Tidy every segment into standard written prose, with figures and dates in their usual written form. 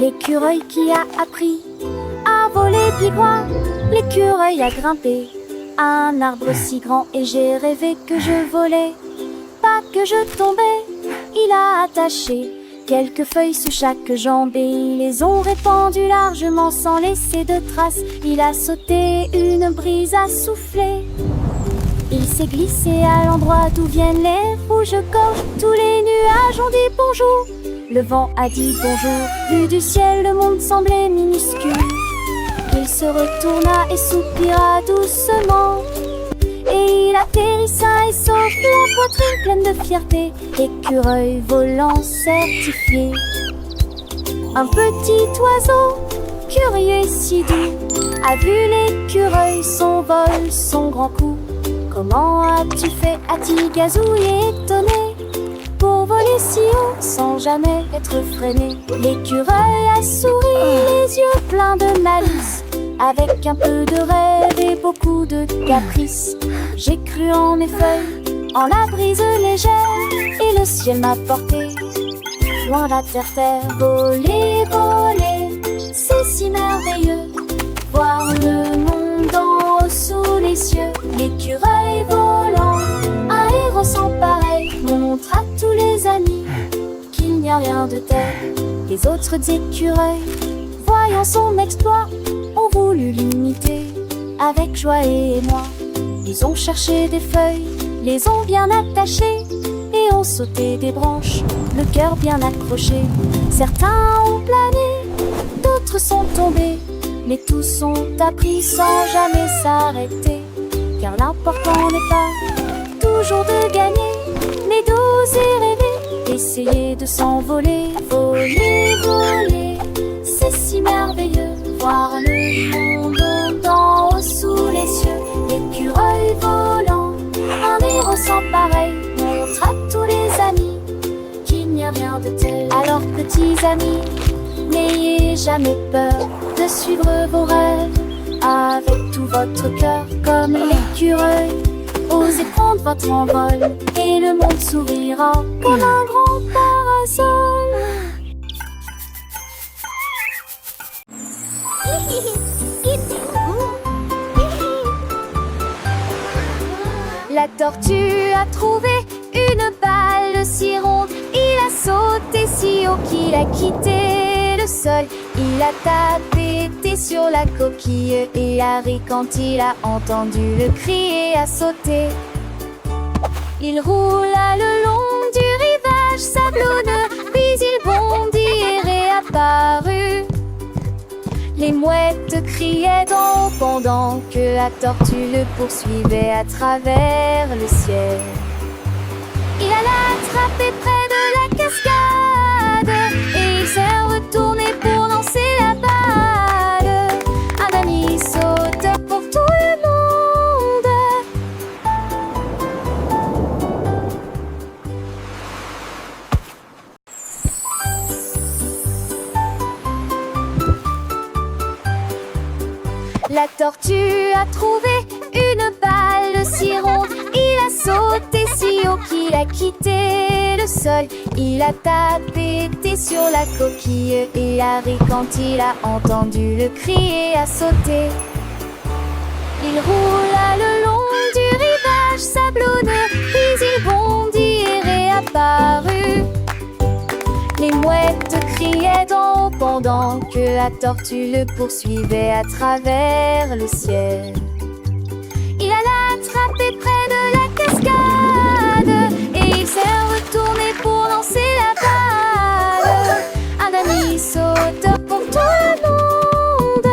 L'écureuil qui a appris à voler pieds points. L'écureuil a grimpé à un arbre si grand et j'ai rêvé que je volais, pas que je tombais. Il a attaché quelques feuilles sous chaque jambe et ils les ont répandues largement sans laisser de traces. Il a sauté, une brise a soufflé. Il s'est glissé à l'endroit d'où viennent les rouges-gorges. Tous les nuages ont dit bonjour. Le vent a dit bonjour. Vu du ciel, le monde semblait minuscule. Il se retourna et soupira doucement. Et il atterrit sain et sauf, la poitrine pleine de fierté. Écureuil volant certifié. Un petit oiseau, curieux et si doux, a vu l'écureuil, son vol, son grand coup. Comment as-tu fait? A-t-il gazouillé étonné pour voler si haut sans jamais être freiné? L'écureuil a souri, les yeux pleins de malice, avec un peu de rêve et beaucoup de caprice. J'ai cru en mes feuilles, en la brise légère, et le ciel m'a porté loin la terre. Voler, voler, c'est si merveilleux, voir le monde en haut sous les cieux. L'écureuil volant, un héros sans pareil, montre à tous les amis qu'il n'y a rien de tel. Les autres écureuils, voyant son exploit, ont voulu l'imiter avec joie et émoi. Ils ont cherché des feuilles, les ont bien attachées et ont sauté des branches, le cœur bien accroché. Certains ont plané, d'autres sont tombés, mais tous ont appris sans jamais s'arrêter. Car l'important n'est pas toujours de gagner, mais d'oser rêver, essayer de s'envoler. Voler, voler, c'est si merveilleux, voir le monde d'en haut sous les cieux. L'écureuil volant, un héros sans pareil, montre à tous les amis qu'il n'y a rien de tel. Alors petits amis, n'ayez jamais peur de suivre vos rêves avec tout votre cœur. Comme l'écureuil, osez prendre votre envol et le monde sourira comme un grand parasol. La tortue a trouvé une balle si ronde. Il a sauté si haut qu'il a quitté le sol. Il a tapé sur la coquille et a ri quand il a entendu le cri et a sauté. Il roula le long du rivage sablonneux, puis il bondit et réapparut. Les mouettes criaient d'en haut pendant que la tortue le poursuivait à travers le ciel. Il alla attraper près de la cascade et il s'est retourné pour lancer la balle. Un ami sauteur pour tout le monde. La tortue a trouvé une balle si ronde. Il a sauté si haut qu'il a quitté le sol. Il a tapé sur la coquille et a ri quand il a entendu le cri et a sauté. Il roula le long du rivage sablonneux, puis il bondit et réapparut. Les mouettes criaient d'en haut pendant que la tortue le poursuivait à travers le ciel. Il alla attraper près de la cascade et il s'est retourné pour lancer la balle. Un ami sauteur pour tout le monde.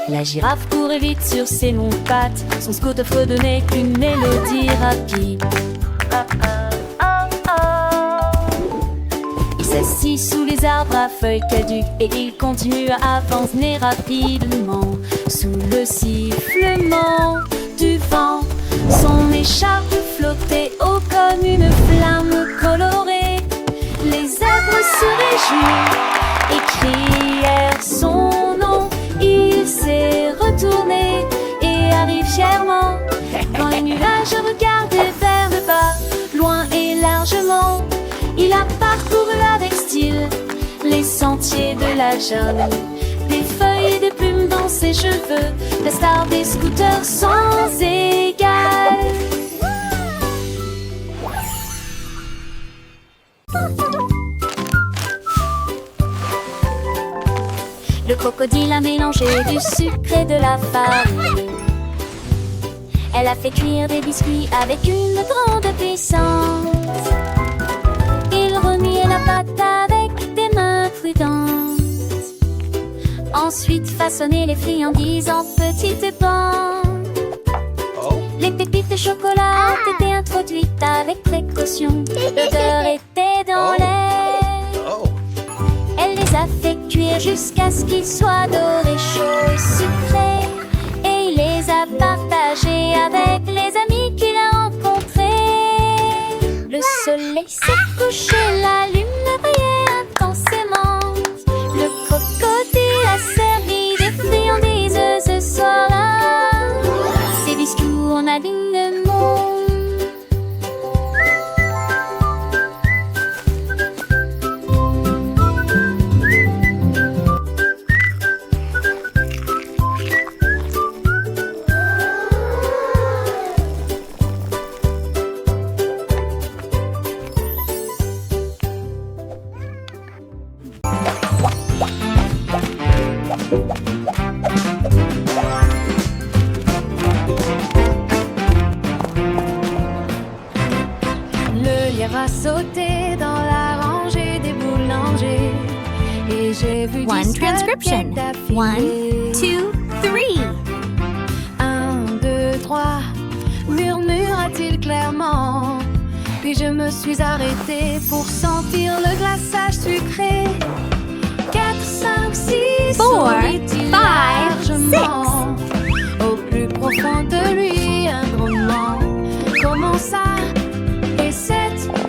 La girafe courait vite sur ses longues pattes. Son scooter fredonnait qu'une mélodie rapide. Il s'assit sous les arbres à feuilles caduques et il continue à avancer rapidement. Sous le sifflement du vent, son écharpe flottait haut comme une flamme colorée. Les zèbres se réjouirent et crièrent son nom. Il s'est retourné et arrive fièrement nuage regardait vers le bas, loin et largement. Il a parcouru avec style les sentiers de la jungle, des feuilles et des plumes dans ses cheveux, la star des scooters sans égal. Le crocodile a mélangé du sucre et de la farine. Elle a fait cuire des biscuits avec une grande puissance. Il remuait la pâte avec des mains prudentes. Ensuite façonnait les friandises en petites bandes. Les pépites de chocolat ont été introduites avec précaution. L'odeur était dans l'air. Elle les a fait cuire jusqu'à ce qu'ils soient dorés, chauds et sucrés. Et il les a partagés avec les amis qu'il a rencontrés. Le soleil s'est couché, la lune brillait intensément. Le crocodile a servi des friandises ce soir-là. Ces biscuits en alignement. Le lièvre a sauté dans la rangée des boulangers et j'ai vu One transcription. 1, 2, 3. 1, 2, 3, murmura-t-il clairement. Puis je me suis arrêtée pour sentir le glaçage sucré. 4, 5, 6, 4, sourit-il 5, largement. Au plus profond de lui, un grondement commença. Et 7,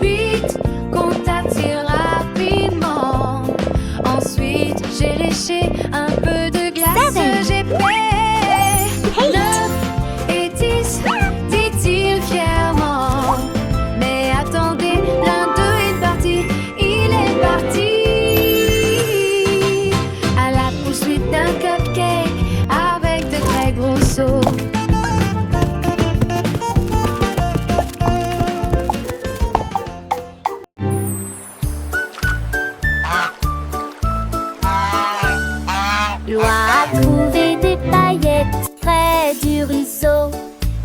8, compta-t-il rapidement. Ensuite, j'ai léché un peu de glace. 7, J'ai fait 9 et 10, dit-il fièrement. Mais attendez, l'un d'eux est parti, il est parti à la poursuite d'un cupcake avec de très gros sauts. Loi a trouvé des paillettes près du ruisseau.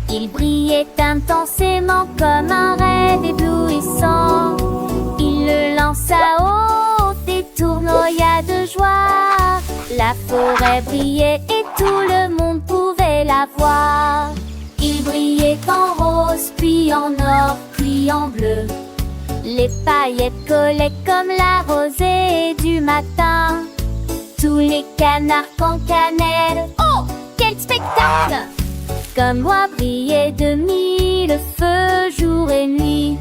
Il brillait intensément comme un rêve éblouissant. Il le lança haut et tournoya de joie. La forêt brillait et tout le monde pouvait la voir. Il brillait en rose, puis en or, puis en bleu. Les paillettes collaient comme la rosée du matin. Tous les canards en cannelle. Oh, quel spectacle! Comme moi brillait de mille feux jour et nuit.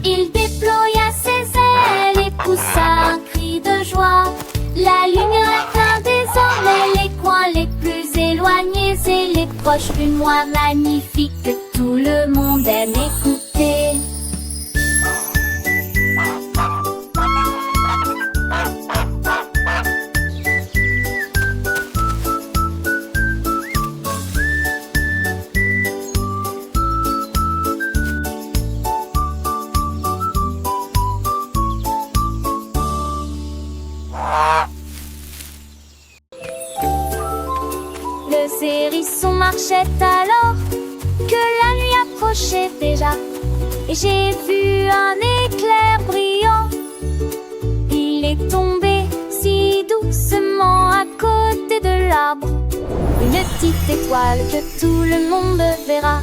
Il déploya ses ailes et poussa un cri de joie. La lumière atteint désormais les coins les plus éloignés et les proches plus moins magnifiques que tout le monde aime écouter. Le hérisson marchait alors que la nuit approchait déjà. Et j'ai vu un éclair brillant. Il est tombé si doucement à côté de l'arbre. Une petite étoile que tout le monde verra.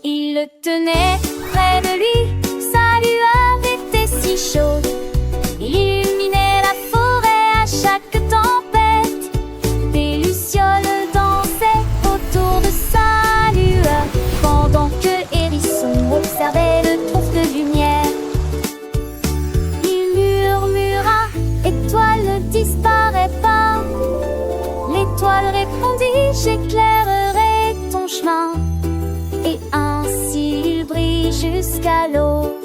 Il le tenait près de lui, sa lueur était si chaude. Il illuminait la forêt à chaque tempête. Des lucioles dansaient autour de sa lueur, pendant que Hérisson observait le trône de lumière. Il murmura, étoile ne disparaît pas. L'étoile répondit, j'éclairerai ton chemin. et ainsi il brille jusqu'à l'eau.